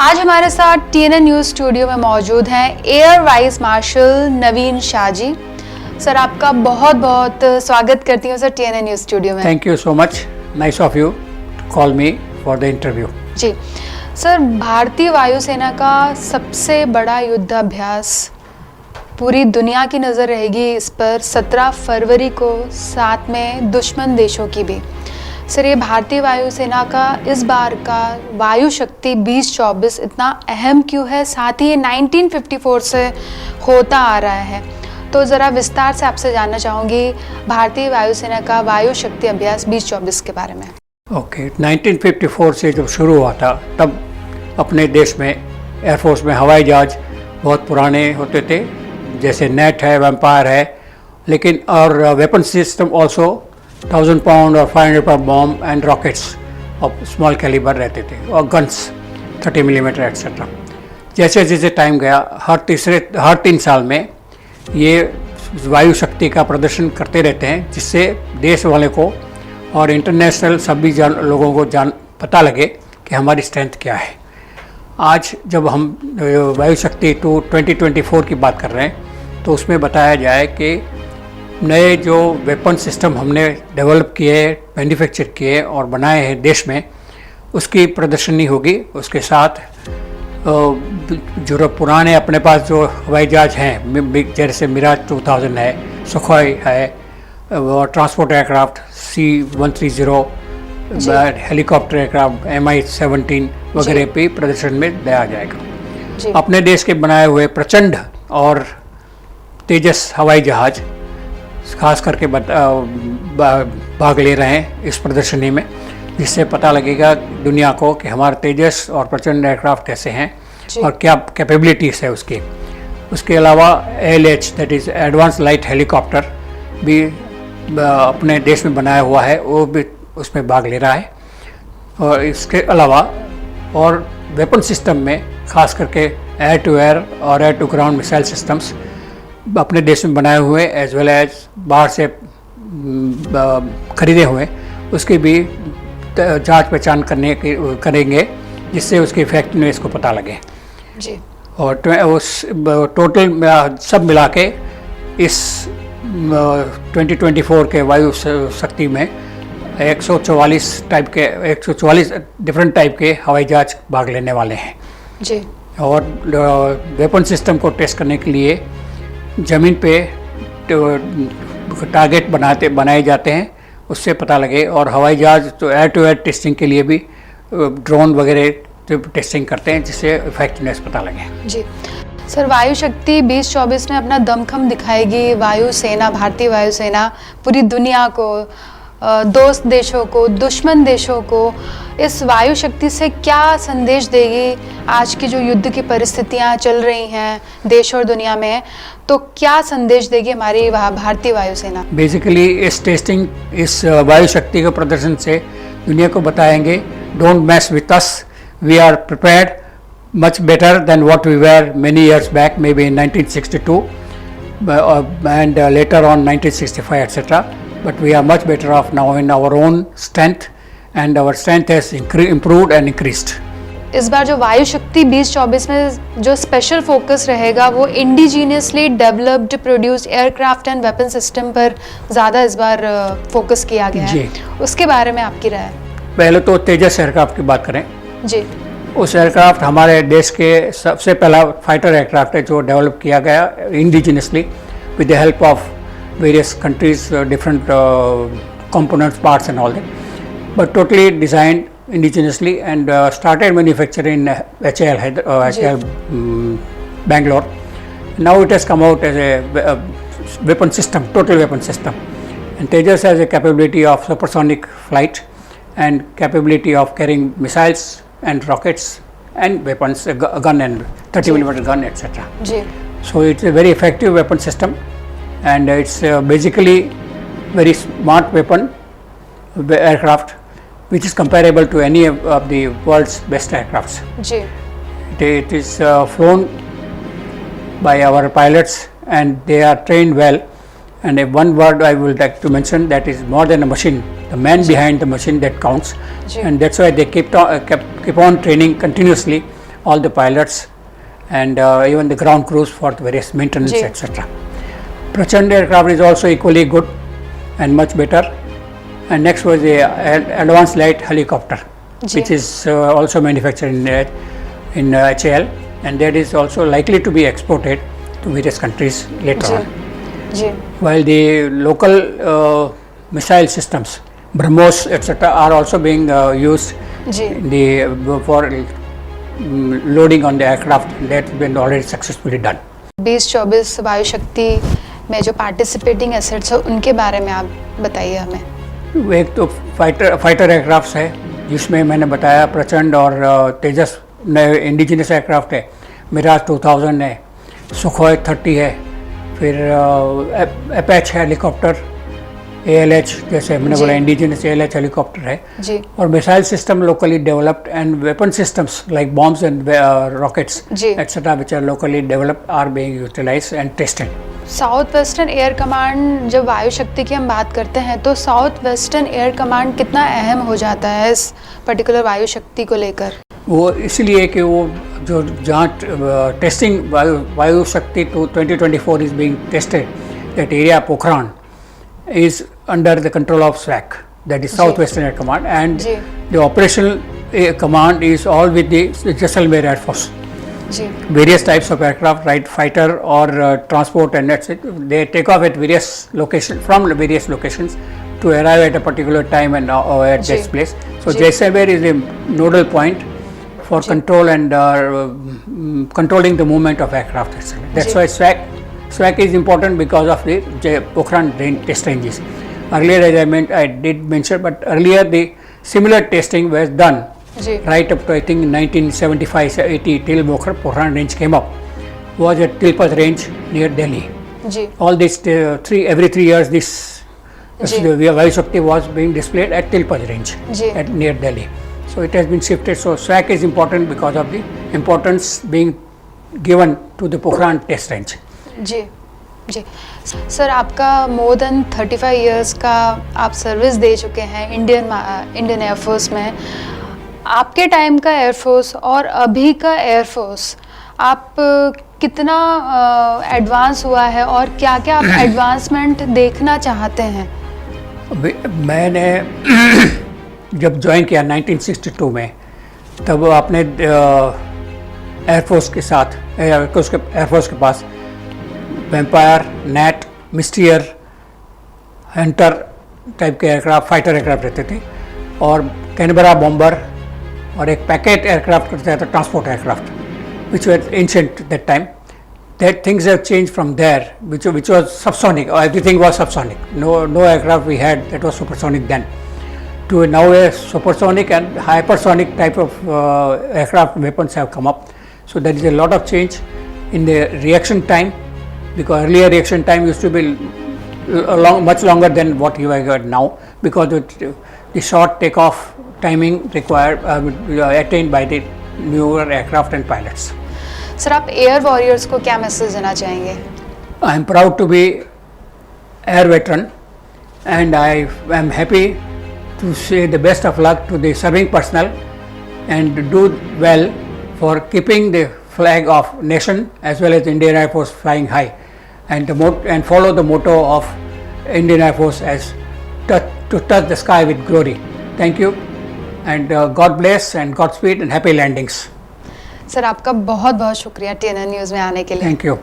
आज हमारे साथ TNN न्यूज़ स्टूडियो में मौजूद हैं air vice marshal Naveen Shah ji. Sir आपका बहुत बहुत स्वागत करती हूँ सर TNN न्यूज़ स्टूडियो में। Thank you so much, nice of you to call me for the interview. जी सर, भारतीय वायुसेना का सबसे बड़ा युद्धाभ्यास, पूरी दुनिया की नज़र रहेगी इस पर 17 फरवरी को, साथ में दुश्मन देशों की भी। सर ये भारतीय वायुसेना का इस बार का वायु शक्ति 2024 इतना अहम क्यों है, साथ ही ये 1954 से होता आ रहा है, तो ज़रा विस्तार से आपसे जानना चाहूँगी भारतीय वायुसेना का वायु शक्ति अभ्यास 2024 के बारे में। ओके, 1954 से जब शुरू हुआ था तब अपने देश में एयरफोर्स में हवाई जहाज बहुत पुराने होते थे, जैसे नेट है, वेम्पायर है, लेकिन और वेपन सिस्टम ऑल्सो 1000 पाउंड और 500 pound bomb and rockets of small calibre रहते थे, और गन्स 30 मिलीमीटर एक्सेट्रा। जैसे जैसे टाइम गया, हर 3 साल में ये वायु शक्ति का प्रदर्शन करते रहते हैं, जिससे देश वाले को और इंटरनेशनल सभी लोगों को पता लगे कि हमारी स्ट्रेंथ क्या है। आज जब हम वायु शक्ति 2024 की बात कर रहे हैं, तो उसमें बताया जाए कि नए जो वेपन सिस्टम हमने डेवलप किए, मैन्युफैक्चर किए और बनाए हैं देश में, उसकी प्रदर्शनी होगी। उसके साथ जो पुराने अपने पास जो हवाई जहाज हैं, जैसे मिराज 2000 है, सुखोई है, और transport aircraft C-130, helicopter aircraft MI-17 वगैरह पे प्रदर्शन में दिया जाएगा। अपने देश के बनाए हुए प्रचंड और तेजस हवाई जहाज खास करके भाग ले रहे हैं इस प्रदर्शनी में, जिससे पता लगेगा दुनिया को कि हमारे तेजस और प्रचंड एयरक्राफ्ट कैसे हैं और क्या कैपेबिलिटीज़ है उसकी। उसके अलावा ALH that is advance light helicopter भी अपने देश में बनाया हुआ है, वो भी उसमें भाग ले रहा है। और इसके अलावा और वेपन सिस्टम में खास करके एयर टू एयर और air to ground missile systems अपने देश में बनाए हुए एज वेल एज बाहर से खरीदे हुए, उसकी भी जांच पहचान करेंगे, जिससे उसकी इफेक्टिवनेस को पता लगे जी। और उस टोटल सब मिला के इस 2024 के वायु शक्ति में 144 डिफरेंट टाइप के हवाई जहाज भाग लेने वाले हैं जी। और वेपन सिस्टम को टेस्ट करने के लिए ज़मीन पे टारगेट बनाए जाते हैं, उससे पता लगे। और हवाई जहाज तो एयर टू एयर टेस्टिंग के लिए भी ड्रोन वगैरह टेस्टिंग करते हैं, जिससे इफेक्टिवनेस पता लगे जी। सर वायु शक्ति 2024 में अपना दमखम दिखाएगी वायुसेना, भारतीय वायुसेना पूरी दुनिया को, दोस्त देशों को, दुश्मन देशों को इस वायु शक्ति से क्या संदेश देगी? आज की जो युद्ध की परिस्थितियां चल रही हैं देश और दुनिया में, तो क्या संदेश देगी हमारी भारतीय वायुसेना? बेसिकली इस वायु शक्ति के प्रदर्शन से दुनिया को बताएंगे, don't mess with us, we are prepared much better than what we were many years back, maybe in 1962 and later on 1965 etc. But we are much better off now in our own strength, and our strength has improved and increased. इस बार जो वायु शक्ति 2024 में जो special focus रहेगा वो indigenously developed produced aircraft and weapon system पर ज़्यादा इस बार फोकस किया गया है, उसके बारे में आपकी राय? पहले तो तेजस एयरक्राफ्ट की बात करें जी। उस एयरक्राफ्ट हमारे देश के सबसे पहला फाइटर एयरक्राफ्ट है जो डेवलप किया गया indigenously with the help of various countries, different components, parts and all that, but totally designed indigenously and started manufacturing in HAL Bangalore. Now it has come out as a weapon system, total weapon system, and Tejas has a capability of supersonic flight and capability of carrying missiles and rockets and weapons, a gun and 30 millimeter gun, etc. So it's a very effective weapon system, and it's basically very smart weapon aircraft, which is comparable to any of the world's best aircrafts. It is flown by our pilots and they are trained well. And one word I would like to mention, that is more than a machine, the man behind the machine that counts. And that's why they keep on training continuously all the pilots and even the ground crews for the various maintenance, जी. etc. Prachand aircraft is also equally good and much better. And next was the advanced light helicopter, जी. which is also manufactured in HAL, and that is also likely to be exported to various countries later जी. on. जी. While the local missile systems, BrahMos, etc., are also being used जी. in the for loading on the aircraft. That's been already successfully done. 2024 वायु शक्ति में जो participating assets है उनके बारे में आप बताइए हमें। एक तो फाइटर एयरक्राफ्ट है जिसमें मैंने बताया प्रचंड और तेजस नए इंडिजिनस एयरक्राफ्ट है, मिराज 2000 है, सुखोई 30 है, फिर अपैच हेलीकॉप्टर, ALH जैसे मैंने जी. बोला इंडिजिनस ALH हेलीकॉप्टर है, जी. और missile system locally developed and weapon systems like bombs and rockets जी. Etcetera which are locally developed are being utilised and tested. South western air command, जब वायु शक्ति की हम बात करते हैं तो साउथ वेस्टर्न एयर कमांड कितना अहम हो जाता है इस पर्टिकुलर वायु शक्ति को लेकर? वो इसलिए कि वो जो जहाँ testing Vayu Shakti to 2024 is being tested, that area Pokhran is under the control of SWAC, that is South Western Air Command, and जी. the operational command is all with the Jaisalmer Air Force. जी. Various types of aircraft, right, fighter or transport, and that's it. They take off at various locations, from various locations to arrive at a particular time and at जी. this place. So जी. Jaisalmer is a nodal point for जी. control and controlling the movement of aircraft, etc. That's जी. why SWAC is important because of the Pokhran test ranges. Earlier, as I did mention, but earlier the similar testing was done जी. right up to I think 1975-80 till Pokhran range came up, was at Tilpat range near Delhi. जी. All this every 3 years this जी. Vayu Shakti was being displayed at Tilpat range जी. near Delhi. So it has been shifted. So SWAC is important because of the importance being given to the Pokhran test range. जी. जी sir, आपका more then 35 years का आप service दे चुके हैं Indian air force में। आपके टाइम का एयरफोर्स और अभी का एयरफोर्स आप कितना एडवांस हुआ है और क्या क्या आप एडवांसमेंट देखना चाहते हैं? मैंने जब ज्वाइन किया 1962 में, तब अपने एयरफोर्स के साथ एयरफोर्स के पास वेम्पायर, नैट, मिस्टियर, हंटर टाइप के एयरक्राफ्ट, फाइटर एयरक्राफ्ट रहते थे, और कैनबरा बॉम्बर, और एक पैकेट एयरक्राफ्ट रहता था, transport aircraft, which were ancient at that time. That things have changed from there, which was subsonic. Everything was subsonic. No aircraft we had that was supersonic then. To now a supersonic and hypersonic type of aircraft weapons have come up. So there is a lot of change in the reaction time, because earlier reaction time used to be much longer than what you have now, because the short takeoff timing required attained by the newer aircraft and pilots. Sir, आप air warriors को क्या message देना चाहेंगे? I am proud to be air veteran, and I am happy to say the best of luck to the serving personnel and do well for keeping the flag of nation as well as the Indian Air Force flying high, and follow the motto of Indian Air Force as to touch the sky with glory. Thank you, and God bless and Godspeed and happy landings. Sir, आपका बहुत बहुत शुक्रिया TNN news में आने के लिए। Thank you.